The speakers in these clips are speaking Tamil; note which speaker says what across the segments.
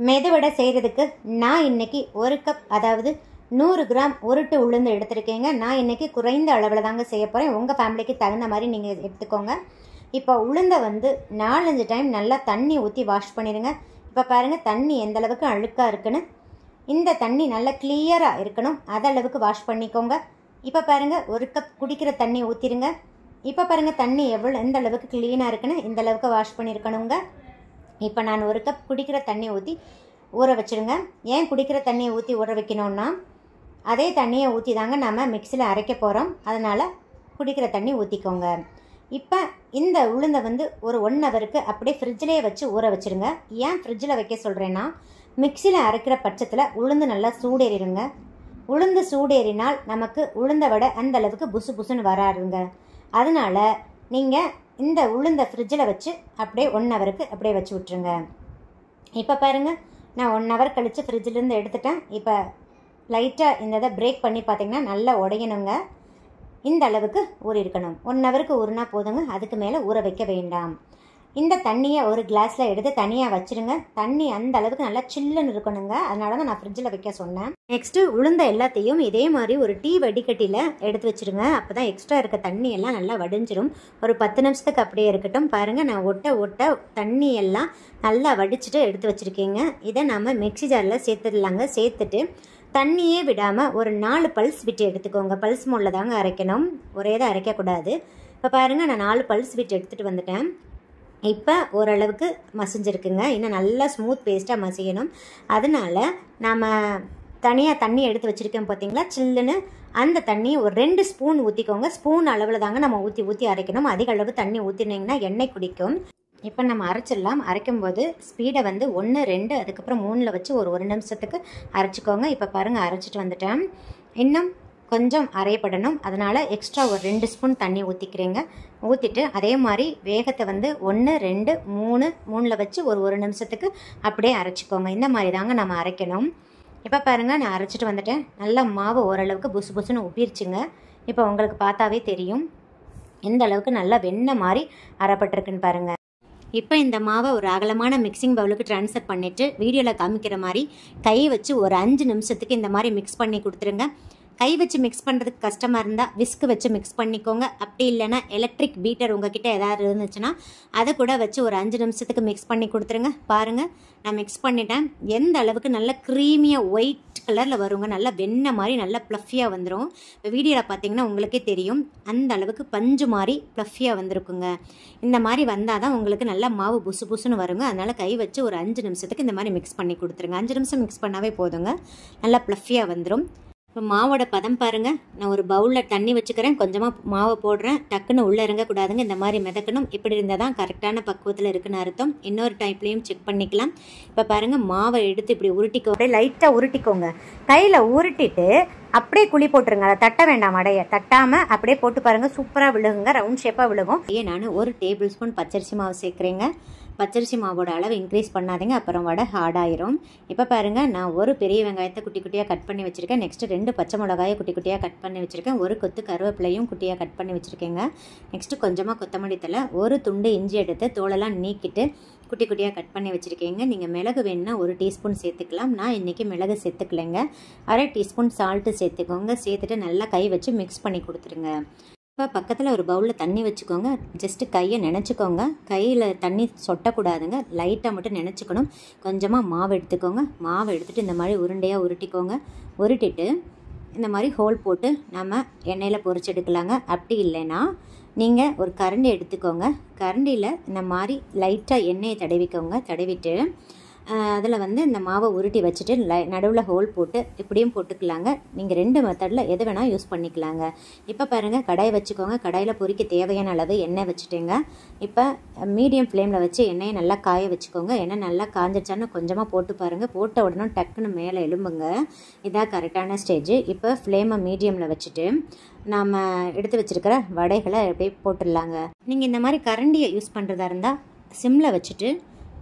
Speaker 1: மெதுவடை செய்கிறதுக்கு நான் இன்றைக்கி 1 கப் அதாவது 100 கிராம் உருட்டு உளுந்து எடுத்துருக்கேங்க. நான் இன்றைக்கி குறைந்த அளவில் தாங்க செய்ய போகிறேன். உங்கள் ஃபேமிலிக்கு தகுந்த மாதிரி நீங்கள் எடுத்துக்கோங்க. இப்போ உளுந்தை வந்து 4-5 டைம் நல்லா தண்ணி ஊற்றி வாஷ் பண்ணிடுங்க. இப்போ பாருங்கள் தண்ணி எந்த அளவுக்கு அழுக்காக இருக்குன்னு. இந்த தண்ணி நல்லா கிளியராக இருக்கணும், அதளவுக்கு வாஷ் பண்ணிக்கோங்க. இப்போ பாருங்கள் 1 கப் குடிக்கிற தண்ணி ஊற்றிடுங்க. இப்போ பாருங்கள் தண்ணி எந்த அளவுக்கு க்ளீனாக இருக்குன்னு இந்த அளவுக்கு வாஷ் பண்ணியிருக்கணுங்க. இப்போ நான் 1 கப் குடிக்கிற தண்ணி ஊற்றி ஊற வச்சுருங்க. ஏன் குடிக்கிற தண்ணியை ஊற்றி ஊற வைக்கணும்னா அதே தண்ணியை ஊற்றி தாங்க நம்ம மிக்சியில் அரைக்க போகிறோம். அதனால் குடிக்கிற தண்ணி ஊற்றிக்கோங்க. இப்போ இந்த உளுந்தை வந்து ஒரு 1 ஹவருக்கு அப்படியே ஃப்ரிட்ஜிலே வச்சு ஊற வச்சுருங்க. ஏன் ஃப்ரிட்ஜில் வைக்க சொல்கிறேன்னா மிக்சியில் அரைக்கிற பட்சத்தில் உளுந்து நல்லா சூடேறிடுங்க. உளுந்து சூடேறினால் நமக்கு உளுந்த வடை அந்த அளவுக்கு புசு புசுன்னு வராருங்க. அதனால் நீங்கள் இந்த உளுந்தை ஃப்ரிட்ஜில் வச்சு அப்படியே 1 ஹவருக்கு அப்படியே வச்சு விட்ருங்க. இப்போ பாருங்கள் நான் 1 ஹவர் கழித்து ஃப்ரிட்ஜிலேருந்து எடுத்துட்டேன். இப்போ லைட்டாக இந்த இதை பிரேக் பண்ணி பார்த்திங்கன்னா நல்லா உடையணுங்க. இந்த அளவுக்கு ஊறி இருக்கணும். 1 ஹவருக்கு ஊறினா போதுங்க, அதுக்கு மேலே ஊற வைக்க வேண்டாம். இந்த தண்ணியை ஒரு கிளாஸில் எடுத்து தனியாக வச்சுருங்க. தண்ணி அந்த அளவுக்கு நல்லா சில்லுன்னு இருக்கணுங்க. அதனால தான் நான் ஃப்ரிட்ஜில் வைக்க சொன்னேன். நெக்ஸ்ட்டு உளுந்த எல்லாத்தையும் இதே மாதிரி ஒரு டீ வடிகட்டியில் எடுத்து வச்சுருங்க. அப்போ தான் எக்ஸ்ட்ரா இருக்க தண்ணி எல்லாம் நல்லா வடிஞ்சிரும். ஒரு 10 நிமிஷத்துக்கு அப்படியே இருக்கட்டும். பாருங்கள் நான் ஒட்ட தண்ணி எல்லாம் நல்லா வடிச்சிட்டு எடுத்து வச்சுருக்கேங்க. இதை நம்ம மிக்ஸி ஜாரில் சேர்த்துடலாங்க. சேர்த்துட்டு தண்ணியே விடாமல் ஒரு 4 பல்ஸ் விட்டு எடுத்துக்கோங்க. பல்ஸ் மோடில் தாங்க அரைக்கணும், ஒரே தான் அரைக்கக்கூடாது. இப்போ பாருங்கள் நான் 4 பல்ஸ் விட்டு எடுத்துகிட்டு வந்துட்டேன். இப்போ ஓரளவுக்கு மசிஞ்சிருக்குங்க. இன்னும் நல்லா ஸ்மூத் பேஸ்ட்டாக மசியணும். அதனால் நாம் தனியாக தண்ணி எடுத்து வச்சுருக்கோம் பார்த்தீங்களா சில்லுன்னு, அந்த தண்ணி ஒரு 2 ஸ்பூன் ஊற்றிக்கோங்க. ஸ்பூன் அளவில் தாங்க நம்ம ஊற்றி அரைக்கணும். அதிக அளவு தண்ணி ஊற்றினீங்கன்னா எண்ணெய் குடிக்கும். இப்போ நம்ம அரைச்சிடலாம். அரைக்கும்போது ஸ்பீடை வந்து 1, 2 அதுக்கப்புறம் 3ல் வச்சு ஒரு 1 நிமிஷத்துக்கு அரைச்சிக்கோங்க. இப்போ பாருங்கள் அரைச்சிட்டு வந்துட்டேன். இன்னும் கொஞ்சம் அரையப்படணும். அதனால் எக்ஸ்ட்ரா ஒரு 2 ஸ்பூன் தண்ணி ஊற்றிக்கிறேங்க. ஊற்றிட்டு அதே மாதிரி வேகத்தை வந்து 1, 2, 3ல் வச்சு ஒரு 1 நிமிஷத்துக்கு அப்படியே அரைச்சிக்கோங்க. இந்த மாதிரி தாங்க நம்ம அரைக்கணும். இப்போ பாருங்கள் நான் அரைச்சிட்டு வந்துட்டேன். நல்லா மாவு ஓரளவுக்கு புசு புசுன்னு உப்பிருச்சுங்க. இப்போ உங்களுக்கு பார்த்தாவே தெரியும் எந்த அளவுக்கு நல்லா வெண்ணெய் மாதிரி அரைப்பட்டிருக்குன்னு பாருங்கள். இப்போ இந்த மாவை ஒரு அகலமான மிக்சிங் பவுலுக்கு ட்ரான்ஸ்ஃபர் பண்ணிவிட்டு வீடியோவில் காமிக்கிற மாதிரி கை வச்சு ஒரு 5 நிமிஷத்துக்கு இந்த மாதிரி மிக்ஸ் பண்ணி கொடுத்துருங்க. கை வச்சு மிக்ஸ் பண்ணுறதுக்கு கஷ்டமாக இருந்தால் விஸ்கு வச்சு மிக்ஸ் பண்ணிக்கோங்க. அப்படி இல்லைன்னா எலக்ட்ரிக் பீட்டர் உங்ககிட்ட ஏதாவது இருந்துச்சுன்னா அதை கூட வச்சு ஒரு 5 நிமிஷத்துக்கு மிக்ஸ் பண்ணி கொடுத்துருங்க. பாருங்கள் நான் மிக்ஸ் பண்ணிட்டேன். எந்த அளவுக்கு நல்ல க்ரீமியாக ஒயிட் கலரில் வருங்க. நல்லா வெண்ணெய் மாதிரி நல்லா ப்ளஃபியாக வந்துடும். இப்போ வீடியோவில் பார்த்தீங்கன்னா உங்களுக்கே தெரியும் அந்த அளவுக்கு பஞ்சு மாதிரி ப்ளஃபியாக வந்திருக்குங்க. இந்த மாதிரி வந்தால் தான் உங்களுக்கு நல்லா மாவு புசு புசுன்னு வருங்க. அதனால் கை வச்சு ஒரு 5 நிமிஷத்துக்கு இந்த மாதிரி மிக்ஸ் பண்ணி கொடுத்துருங்க. 5 நிமிஷம் மிக்ஸ் பண்ணாவே போதுங்க, நல்லா ப்ளஃபியாக வந்துடும். இப்போ மாவோட பதம் பாருங்கள். நான் ஒரு பவுலில் தண்ணி வச்சுக்கிறேன், கொஞ்சமாக மாவை போடுறேன். டக்குன்னு உள்ளே இறங்கக்கூடாதுங்க, இந்த மாதிரி மிதக்கணும். இப்படி இருந்தால் தான் கரெக்டான பக்குவத்தில் இருக்குன்னு அர்த்தம். இன்னொரு டைப்லேயும் செக் பண்ணிக்கலாம். இப்போ பாருங்கள் மாவை எடுத்து இப்படி உருட்டிக்கோ, அப்படியே லைட்டாக உருட்டிக்கோங்க. கையில் உருட்டிட்டு அப்படியே குழி போட்டுருங்க. அதை தட்ட வேண்டாம், அடைய தட்டாமல் அப்படியே போட்டு பாருங்கள், சூப்பராக விழுகுங்க, ரவுண்ட் ஷேப்பாக விழுகும். நான் 1 டேபிள் ஸ்பூன் பச்சரிசி மாவு சேர்க்குறேங்க. பச்சரிசி மாவோட அளவு இன்க்ரீஸ் பண்ணாதீங்க, அப்புறம் வடை ஹார்டாயிரும். இப்போ பாருங்கள் நான் ஒரு பெரிய வெங்காயத்தை குட்டி குட்டியாக கட் பண்ணி வச்சுருக்கேன். நெக்ஸ்ட்டு 2 பச்சை மிளகாயை குட்டி குட்டியாக கட் பண்ணி வச்சுருக்கேன். ஒரு கொத்து கருவேப்பிலையும் குட்டியாக கட் பண்ணி வச்சுருக்கேங்க. நெக்ஸ்ட்டு கொஞ்சமாக கொத்தமல்லி தழை, ஒரு துண்டு இஞ்சி எடுத்து தோலெல்லாம் நீக்கிட்டு குட்டி குட்டியாக கட் பண்ணி வச்சுருக்கேங்க. நீங்கள் மிளகு வேணுன்னா 1 டீஸ்பூன் சேர்த்துக்கலாம். நான் இன்றைக்கி மிளகு சேர்த்துக்கலைங்க. 1/2 டீஸ்பூன் சால்ட்டு சேர்த்துக்கோங்க. சேர்த்துட்டு நல்லா கை வச்சு மிக்ஸ் பண்ணி கொடுத்துருங்க. இப்போ பக்கத்தில் ஒரு பவுலில் தண்ணி வச்சுக்கோங்க. ஜஸ்ட்டு கையை நினச்சிக்கோங்க. கையில் தண்ணி சொட்டக்கூடாதுங்க, லைட்டாக மட்டும் நினச்சிக்கணும். கொஞ்சமாக மாவு எடுத்துக்கோங்க. மாவை எடுத்துகிட்டு இந்த மாதிரி உருண்டையாக உருட்டிக்கோங்க. உருட்டிட்டு இந்த மாதிரி ஹோல் போட்டு நம்ம எண்ணெயில் பொரிச்சு எடுக்கலாங்க. அப்படி இல்லைன்னா நீங்கள் ஒரு கரண்டி எடுத்துக்கோங்க. கரண்டியில் இந்த மாதிரி லைட்டாக எண்ணெயை தடவிக்கோங்க. தடவிட்டு அதில் வந்து இந்த மாவை உருட்டி வச்சுட்டு நடுவில் ஹோல் போட்டு இப்படியும் போட்டுக்கலாங்க. நீங்கள் 2 மெத்தடில் எது வேணால் யூஸ் பண்ணிக்கலாங்க. இப்போ பாருங்கள் கடாய் வச்சுக்கோங்க. கடாயில் பொரிக்க தேவையான அளவு எண்ணெய் வச்சுட்டேங்க. இப்போ மீடியம் ஃப்ளேமில் வச்சு எண்ணெயை நல்லா காய வச்சுக்கோங்க. எண்ணெய் நல்லா காஞ்சிடுச்சான்னு கொஞ்சமாக போட்டு பாருங்கள். போட்ட உடனே டக்குன்னு மேலே எலும்புங்க. இதான் கரெக்டான ஸ்டேஜ். இப்போ ஃப்ளேமை மீடியமில் வச்சுட்டு நாம் எடுத்து வச்சுருக்கிற வடைகளை அப்படியே போட்டுடலாங்க. நீங்கள் இந்த மாதிரி கரண்டியை யூஸ் பண்ணுறதா இருந்தால் சிம்மில் வச்சுட்டு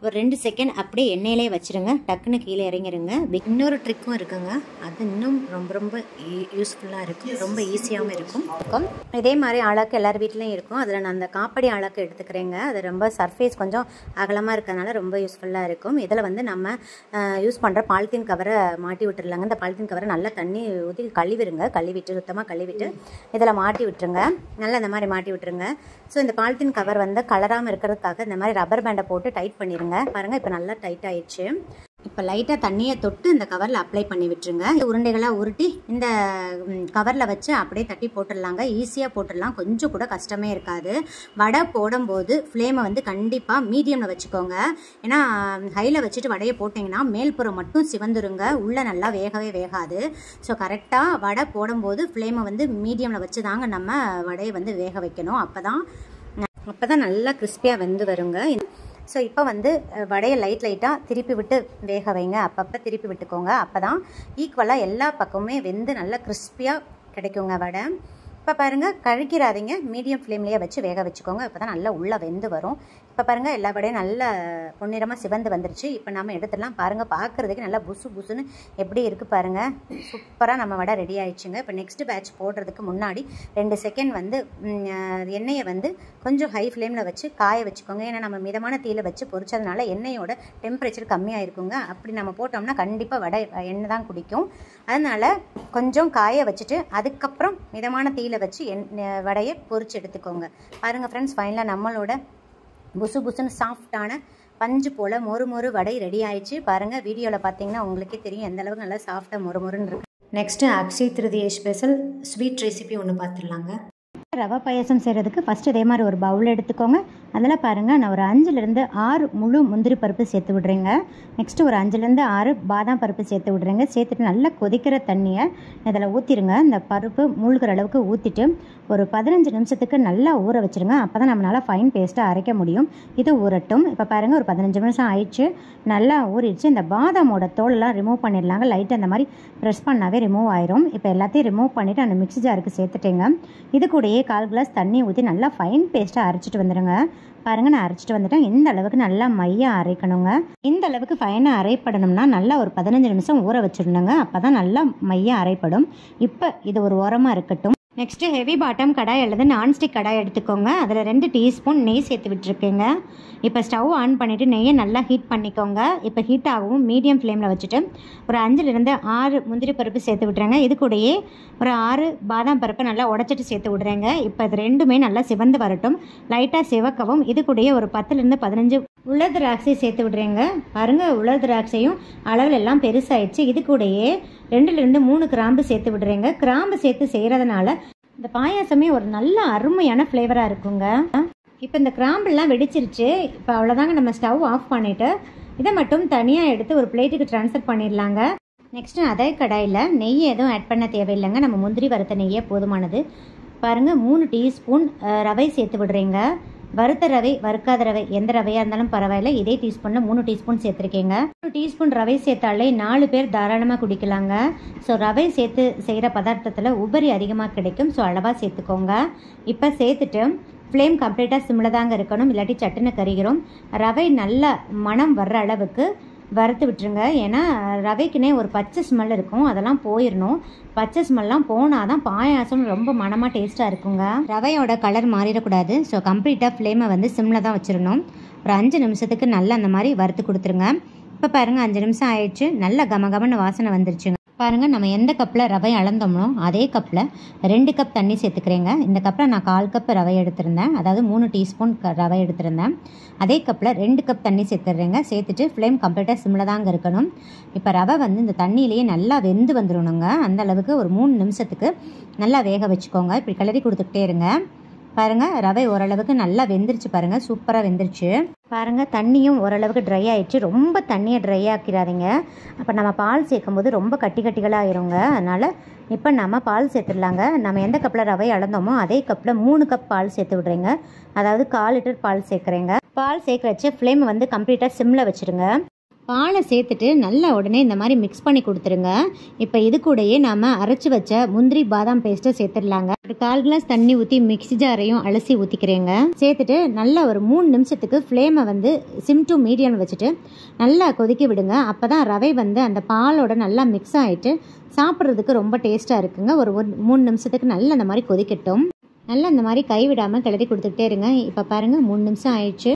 Speaker 1: ஒரு 2 செகண்ட் அப்படியே எண்ணெயிலே வச்சுருங்க, டக்குன்னு கீழே இறங்கிடுங்க. இன்னொரு ட்ரிக்கும் இருக்குங்க, அது இன்னும் ரொம்ப ரொம்ப யூஸ்ஃபுல்லாக இருக்கும், ரொம்ப ஈஸியாகவும் இருக்கும். இதே மாதிரி ஆளாக்கு எல்லார் வீட்லேயும் இருக்கும். அதில் நான் அந்த காப்படி ஆளாக்கு எடுத்துக்கிறேங்க. அது ரொம்ப சர்ஃபேஸ் கொஞ்சம் அகலமாக இருக்கிறதுனால ரொம்ப யூஸ்ஃபுல்லாக இருக்கும். இதில் வந்து நம்ம யூஸ் பண்ணுற பாலித்தீன் கவரை மாட்டி விட்டுருலாங்க. இந்த பாலித்தீன் கவரை நல்லா தண்ணி ஊற்றி கழுவிடுங்க, கழுவிட்டு சுத்தமாக கழுவிட்டு இதில் மாட்டி விட்டுருங்க. நல்லா இந்த மாதிரி மாட்டி விட்டுருங்க. ஸோ இந்த பாலித்தீன் கவர் வந்து கலராமல் இருக்கிறதுக்காக இந்த மாதிரி ரப்பர் பேண்டை போட்டு டைட் பண்ணிடுங்க. பாருங்கள், இப்போ நல்லா டைட் ஆயிடுச்சு. இப்போ லைட்டாக தண்ணியை தொட்டு இந்த கவரில் அப்ளை பண்ணி விட்டுருங்க. உருண்டைகளாக உருட்டி இந்த கவரில் வச்சு அப்படியே தட்டி போட்டுடலாங்க. ஈஸியாக போட்டுடலாம், கொஞ்சம் கூட கஷ்டமே இருக்காது. வடை போடும்போது ஃப்ளேமை வந்து கண்டிப்பாக மீடியமில் வச்சுக்கோங்க. ஏன்னா ஹையில் வச்சுட்டு வடையை போட்டிங்கன்னா மேல்புறம் மட்டும் சிவந்துருங்க, உள்ளே நல்லா வேகவே வேகாது. ஸோ கரெக்டாக வடை போடும்போது ஃப்ளேமை வந்து மீடியமில் வச்சு தாங்க நம்ம வடையை வந்து வேக வைக்கணும். அப்போ தான் நல்லா கிறிஸ்பியாக வெந்து வருங்க. ஸோ இப்போ வந்து வடையை லைட்டாக திருப்பி விட்டு வேக வைங்க. அப்பப்போ திருப்பி விட்டுக்கோங்க. அப்போ தான் ஈக்குவலாக எல்லா பக்கமுமே வெந்து நல்லா கிறிஸ்பியாக கிடைக்குங்க வடை. இப்போ பாருங்கள், கழிக்கிறாதீங்க, மீடியம் ஃப்ளேம்லேயே வச்சு வேக வச்சுக்கோங்க. இப்போ தான் நல்லா உள்ளே வெந்து வரும். இப்போ பாருங்கள், எல்லா வடையும் நல்ல பொன்னிறமாக சிவந்து வந்துருச்சு. இப்போ நம்ம எடுத்துடலாம். பாருங்கள், பார்க்குறதுக்கு நல்லா புசு புசுன்னு எப்படி இருக்குது பாருங்கள். சூப்பராக நம்ம வடை ரெடி ஆயிடுச்சுங்க. இப்போ நெக்ஸ்ட் பேட்ச் போடுறதுக்கு முன்னாடி 2 செகண்ட் வந்து எண்ணெயை வந்து கொஞ்சம் ஹை ஃப்ளேமில் வச்சு காய வச்சுக்கோங்க. ஏன்னா நம்ம மிதமான தீயில் வச்சு பொரிச்சதுனால எண்ணெயோட டெம்பரேச்சர் கம்மியாக இருக்குங்க. அப்படி நம்ம போட்டோம்னா கண்டிப்பாக வடை எண்ணெய் தான் குடிக்கும். அதனால் கொஞ்சம் காய வச்சுட்டு அதுக்கப்புறம் மிதமான தீயில் வச்சு வடையை பொரிச்சு எடுத்துக்கோங்க. பாருங்கள் ஃப்ரெண்ட்ஸ், ஃபைனலாக நம்மளோட புசு புசுன்னு சாஃப்டான பஞ்சு போல் மொறு வடை ரெடி ஆயிடுச்சு. பாருங்கள், வீடியோவில் பார்த்தீங்கன்னா உங்களுக்கே தெரியும் எந்த அளவுக்கு நல்லா சாஃப்டாக மொறுன்னு இருக்குது. Next Akshaya Tritiya special sweet recipe ஒன்று பார்த்துடலாங்க. ரவை பாயசம் செய்கிறதுக்கு ஃபஸ்ட்டு இதே மாதிரி ஒரு பவுல் எடுத்துக்கோங்க. அதில் பாருங்கள், நான் ஒரு 5லேருந்து 6 முழு முந்திரி பருப்பு சேர்த்து விட்றேங்க. நெக்ஸ்ட்டு ஒரு 5லேருந்து 6 பாதாம் பருப்பு சேர்த்து விட்றேங்க. சேர்த்துட்டு நல்லா கொதிக்கிற தண்ணியை இதில் ஊற்றிடுங்க. இந்த பருப்பு மூழ்கிற அளவுக்கு ஊற்றிட்டு ஒரு 15 நிமிஷத்துக்கு நல்லா ஊற வச்சுருங்க. அப்போ தான் நம்மளால் ஃபைன் பேஸ்ட்டாக அரைக்க முடியும். இது ஊறட்டும். இப்போ பாருங்கள், ஒரு 15 நிமிஷம் ஆயிடுச்சு, நல்லா ஊறிடுச்சு. இந்த பாதாமோட தோலெல்லாம் ரிமூவ் பண்ணிடலாங்க. லைட்டாக இந்த மாதிரி ப்ரெஸ் பண்ணாவே ரிமூவ் ஆயிரும். இப்போ எல்லாத்தையும் ரிமூவ் பண்ணிவிட்டு அந்த மிக்ஸி ஜாருக்கு சேர்த்துட்டேங்க. இது கூடயே 1/4 கிளாஸ் தண்ணி ஊற்றி நல்லா ஃபைன் பேஸ்ட்டாக அரைச்சிட்டு வந்துடுங்க. பாருங்கள், நான் அரைச்சிட்டு வந்துட்டேன். இந்த அளவுக்கு நல்லா மையாக அரைக்கணுங்க. இந்த அளவுக்கு ஃபைனாக அரைப்படணும்னா நல்லா ஒரு 15 நிமிஷம் ஊற வச்சிடணுங்க. அப்போ தான் நல்லா மையாக அரைப்படும். இப்போ இது ஒரு ஓரமாக இருக்கட்டும். நெக்ஸ்ட்டு ஹெவி பாட்டம் கடாய் அல்லது நான்ஸ்டிக் கடாய் எடுத்துக்கோங்க. அதில் 2 டீஸ்பூன் நெய் சேர்த்து விட்டுருக்கேங்க. இப்போ ஸ்டவ் ஆன் பண்ணிவிட்டு நெய்யை நல்லா ஹீட் பண்ணிக்கோங்க. இப்போ ஹீட் ஆகவும் மீடியம் ஃப்ளேமில் வச்சுட்டு ஒரு 5லேருந்து 6 முந்திரி பருப்பு சேர்த்து விட்றேங்க. இது கூடயே ஒரு 6 பாதாம் பருப்பை நல்லா உடச்சிட்டு சேர்த்து விட்றேங்க. இப்போ இது ரெண்டுமே நல்லா சிவந்து வரட்டும், லைட்டாக சிவக்கவும். இது கூடயே ஒரு 10லேருந்து 15 உலர் திராட்சை சேர்த்து விட்றேங்க. பாருங்கள், உலர் திராட்சையும் அளவில் எல்லாம் பெருசாகிடுச்சு. இது கூடயே 2லேருந்து 3 கிராம்பு சேர்த்து விட்றேங்க. கிராம்பு சேர்த்து செய்கிறதுனால இந்த பாயாசமே ஒரு நல்ல அருமையான ஃப்ளேவராக இருக்குங்க. இப்போ இந்த கிராம்பெல்லாம் வெடிச்சிருச்சு. இப்போ அவ்வளோதாங்க, நம்ம ஸ்டவ் ஆஃப் பண்ணிவிட்டு இதை மட்டும் தனியாக எடுத்து ஒரு பிளேட்டுக்கு ட்ரான்ஸ்ஃபர் பண்ணிடலாங்க. நெக்ஸ்ட்டு அதே கடாயில் நெய் எதுவும் ஆட் பண்ண தேவையில்லைங்க. நம்ம முந்திரி வறுத்த நெய்யே போதுமானது. பாருங்கள், 3 டீஸ்பூன் ரவை சேர்த்து விடுறேங்க. வறுத்த ரவை, வறுக்காத ரவை, எந்த ரவையாக இருந்தாலும் பரவாயில்ல. இதே டீஸ்பூனில் 3 டீஸ்பூன் சேர்த்துருக்கேங்க. 1 டீஸ்பூன் ரவை சேர்த்தாலே 4 பேர் தாராளமாக குடிக்கலாங்க. ஸோ ரவை சேர்த்து செய்கிற பதார்த்தத்தில் உபரி அதிகமாக கிடைக்கும். ஸோ அளவாக சேர்த்துக்கோங்க. இப்போ சேர்த்துட்டு ஃப்ளேம் கம்ப்ளீட்டாக சிம்மில் தாங்க இருக்கணும், இல்லாட்டி சட்டுன்னு கறிகிறோம். ரவை நல்ல மணம் வர்ற அளவுக்கு வறுத்து விட்டுருங்க. ஏன்னா ரவைக்குனே ஒரு பச்சை ஸ்மெல் இருக்கும், அதெல்லாம் போயிடணும். பச்சை ஸ்மெல்லாம் போனால் தான் பாயாசம் ரொம்ப மணமாக டேஸ்ட்டாக இருக்குங்க. ரவையோட கலர் மாறிடக்கூடாது. ஸோ கம்ப்ளீட்டாக ஃப்ளேமை வந்து சிம்மில் தான் வச்சிடணும். ஒரு 5 நிமிஷத்துக்கு நல்லா அந்த மாதிரி வறுத்து கொடுத்துருங்க. இப்போ பாருங்கள், 5 நிமிஷம் ஆயிடுச்சு, நல்லா கமகமன்னு வாசனை வந்துருச்சுங்க. பாருங்கள், நம்ம எந்த கப்பில் ரவை அளந்தோமோ அதே கப்பில் 2 கப் தண்ணி சேர்த்துக்கிறேங்க. இந்த கப்பில் நான் 1/4 கப் ரவை எடுத்திருந்தேன், அதாவது 3 டீஸ்பூன் ரவை எடுத்திருந்தேன். அதே கப்பில் 2 கப் தண்ணி சேர்த்துடுறேங்க. சேர்த்துட்டு ஃப்ளேம் கம்ப்ளீட்டாக சிம்மில் தாங்க இருக்கணும். இப்போ ரவை வந்து இந்த தண்ணியிலேயே நல்லா வெந்து வந்துடணுங்க. அந்த அளவுக்கு ஒரு 3 நிமிஷத்துக்கு நல்லா வேக வச்சுக்கோங்க. இப்படி கிளறி கொடுத்துக்கிட்டே இருங்க. பாருங்கள், ரவை ஓரளவுக்கு நல்லா வெந்துருச்சு. பாருங்கள், சூப்பராக வெந்துருச்சு. பாருங்கள், தண்ணியும் ஓரளவுக்கு ட்ரை ஆகிடுச்சு. ரொம்ப தண்ணியை ட்ரை ஆக்கிடாதீங்க. அப்போ நம்ம பால் சேர்க்கும் போது ரொம்ப கட்டிகளாக ஆயிருங்க. அதனால் இப்போ நம்ம பால் சேர்த்துடலாங்க. நம்ம எந்த கப்பில் ரவை அளந்தோமோ அதே கப்பில் 3 கப் பால் சேர்த்து விட்றேங்க. அதாவது 1/4 லிட்டர் பால் சேர்க்குறேங்க. பால் சேர்க்க வச்சு ஃப்ளேம் வந்து கம்ப்ளீட்டாக சிம்மில் வச்சுருங்க. பாலை சேர்த்துட்டு நல்லா உடனே இந்த மாதிரி மிக்ஸ் பண்ணி கொடுத்துருங்க. இப்போ இது கூடயே நாம் அரைச்சி வச்ச முந்திரி பாதாம் பேஸ்ட்டை சேர்த்துடலாங்க. ஒரு 1/4 கிளாஸ் தண்ணி ஊற்றி மிக்ஸி ஜாரையும் அலசி ஊற்றிக்கிறேங்க. சேர்த்துட்டு நல்லா ஒரு 3 நிமிஷத்துக்கு ஃப்ளேமை வந்து சிம் டு மீடியம் வச்சுட்டு நல்லா கொதிக்க விடுங்க. அப்போ தான் ரவை வந்து அந்த பாலோட நல்லா மிக்ஸ் ஆகிட்டு சாப்பிட்றதுக்கு ரொம்ப டேஸ்ட்டாக இருக்குங்க. ஒரு 3 நிமிஷத்துக்கு நல்லா அந்த மாதிரி கொதிக்கட்டும். நல்லா இந்த மாதிரி கைவிடாமல் கிளறி கொடுத்துக்கிட்டே இருங்க. இப்போ பாருங்கள் 3 நிமிஷம் ஆயிடுச்சு.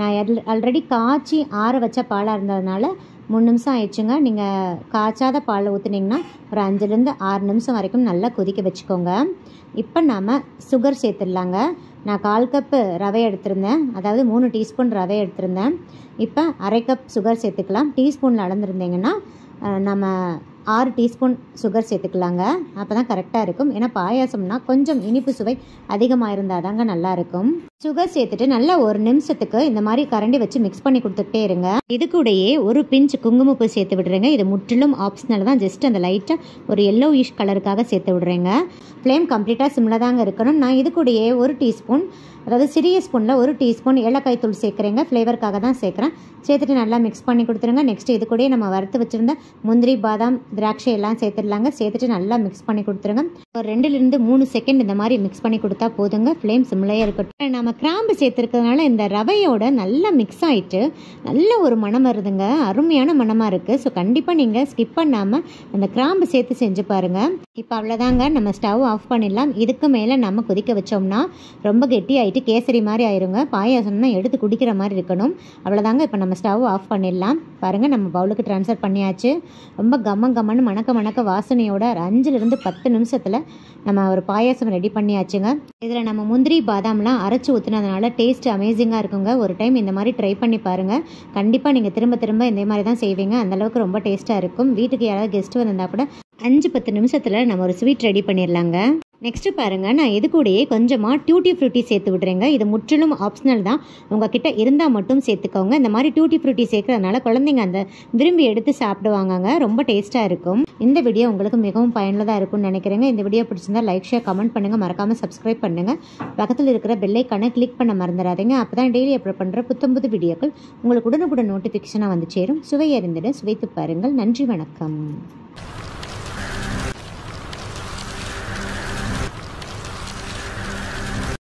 Speaker 1: நான் ஆல்ரெடி காய்ச்சி ஆற வச்ச பாலாக இருந்ததுனால 3 நிமிஷம் ஆயிடுச்சுங்க. நீங்கள் காய்ச்சாத பாலை ஊற்றுனீங்கன்னா ஒரு 5லேருந்து 6 நிமிஷம் வரைக்கும் நல்லா கொதிக்க வச்சுக்கோங்க. இப்போ நாம் சுகர் சேர்த்துடலாங்க. நான் 1/4 கப்பு ரவை எடுத்திருந்தேன், அதாவது 3 டீஸ்பூன் ரவை எடுத்திருந்தேன். இப்போ 1/2 கப் சுகர் சேர்த்துக்கலாம். டீஸ்பூனில் அளந்துருந்தீங்கன்னா நம்ம 6 டீஸ்பூன் சுகர் சேர்த்துக்கலாங்க. அப்போ தான் கரெக்டாக இருக்கும். ஏன்னா பாயாசம்னா கொஞ்சம் இனிப்பு சுவை அதிகமாக இருந்தால் தாங்க நல்லாயிருக்கும். சுகர் சேர்த்துட்டு நல்லா 1 நிமிஷத்துக்கு இந்த மாதிரி கரண்டி வச்சு மிக்ஸ் பண்ணி கொடுத்துக்கிட்டே இருங்க. இது கூடயே ஒரு பிஞ்ச் குங்குமப்பூ சேர்த்து விடுறேங்க. இது முற்றிலும் ஆப்ஷனல் தான். ஜஸ்ட் அந்த லைட்டாக ஒரு yellowish கலருக்காக சேர்த்து விடுறேங்க. ஃப்ளேம் கம்ப்ளீட்டாக சிம்மில் தாங்க இருக்கணும். நான் இது கூடயே 1 டீஸ்பூன், அதாவது சிறிய ஸ்பூனில் 1 டீஸ்பூன் ஏலக்காய் தூள் சேர்க்குறேங்க. ஃப்ளேவருக்காக தான் சேர்க்குறேன். சேர்த்துட்டு நல்லா மிக்ஸ் பண்ணி கொடுத்துருங்க. நெக்ஸ்ட் இது கூடயே நம்ம வறுத்து வச்சுருந்த முந்திரி பாதாம் திராட்சை எல்லாம் சேர்த்துடலாங்க. சேர்த்துட்டு நல்லா மிக்ஸ் பண்ணி கொடுத்துருங்க. ஒரு 2லேருந்து 3 செகண்ட் இந்த மாதிரி மிக்ஸ் பண்ணி கொடுத்தா போதுங்க. ஃப்ளேம் சிம்லையே இருக்கட்டும். நம்ம கிராம்பு சேர்த்துருக்கிறதுனால இந்த ரவையோட நல்லா மிக்ஸ் ஆகிட்டு நல்ல ஒரு மனம் வருதுங்க. அருமையான மனமாக இருக்குது. ஸோ கண்டிப்பாக நீங்கள் ஸ்கிப் பண்ணாமல் அந்த கிராம்பு சேர்த்து செஞ்சு பாருங்கள். இப்போ அவ்வளோதாங்க, நம்ம ஸ்டவ் ஆஃப் பண்ணிடலாம். இதுக்கு மேலே நம்ம கொதிக்க வச்சோம்னா ரொம்ப கெட்டி ஆகிட்டு கேசரி மாதிரி ஆயிருங்க. பாயாசம்னா எடுத்து குடிக்கிற மாதிரி இருக்கணும். அவ்வளோதாங்க, இப்போ நம்ம ஸ்டவ் ஆஃப் பண்ணிடலாம். பாருங்கள், நம்ம பவுலுக்கு ட்ரான்ஸ்ஃபர் பண்ணியாச்சு. ரொம்ப கம்மன்னு மணக்க வாசனையோட 5லேருந்து 10 நிமிஷத்தில் நம்ம ஒரு பாயாசம் ரெடி பண்ணியாச்சுங்க. இதில் நம்ம முந்திரி பாதாம்லாம் அரைச்சி ஊற்றுனதுனால டேஸ்ட் அமேசிங்காக இருக்குங்க. ஒரு டைம் இந்த மாதிரி ட்ரை பண்ணி பாருங்கள். கண்டிப்பாக நீங்கள் திரும்ப இந்த மாதிரி தான் செய்வீங்க. அந்தளவுக்கு ரொம்ப டேஸ்ட்டாக இருக்கும். வீட்டுக்கு யாராவது கெஸ்ட் வந்திருந்தால் கூட 5-10 நிமிஷத்தில் நம்ம ஒரு ஸ்வீட் ரெடி பண்ணிடலாங்க. நெக்ஸ்ட்டு பாருங்கள், நான் இது கூடயே கொஞ்சமாக டியூட்டி ஃப்ரூட்டி சேர்த்து விட்றேங்க. இது முற்றிலும் ஆப்ஷனல் தான். உங்ககிட்ட இருந்தால் மட்டும் சேர்த்துக்கோங்க. இந்த மாதிரி டியூட்டி ஃப்ரூட்டி சேர்க்கறதுனால குழந்தைங்க அந்த விரும்பி எடுத்து சாப்பிடுவாங்கங்க. ரொம்ப டேஸ்ட்டாக இருக்கும். இந்த வீடியோ உங்களுக்கு மிகவும் பயனுள்ளதாக இருக்கும்னு நினைக்கிறேங்க. இந்த வீடியோ பிடிச்சிருந்தா லைக், ஷேர், கமெண்ட் பண்ணுங்கள். மறக்காமல் சப்ஸ்கிரைப் பண்ணுங்கள். பக்கத்தில் இருக்கிற பெல் ஐக்கானை கிளிக் பண்ண மறந்துடாதீங்க. அப்போ தான் டெய்லி அப்லோட் பண்ணுற புது வீடியோக்கள் உங்களுக்கு உடனுக்குடன் நோட்டிஃபிகேஷனாக வந்து சேரும். சுவை அறிந்திட சுவைத்து பாருங்கள். நன்றி, வணக்கம்.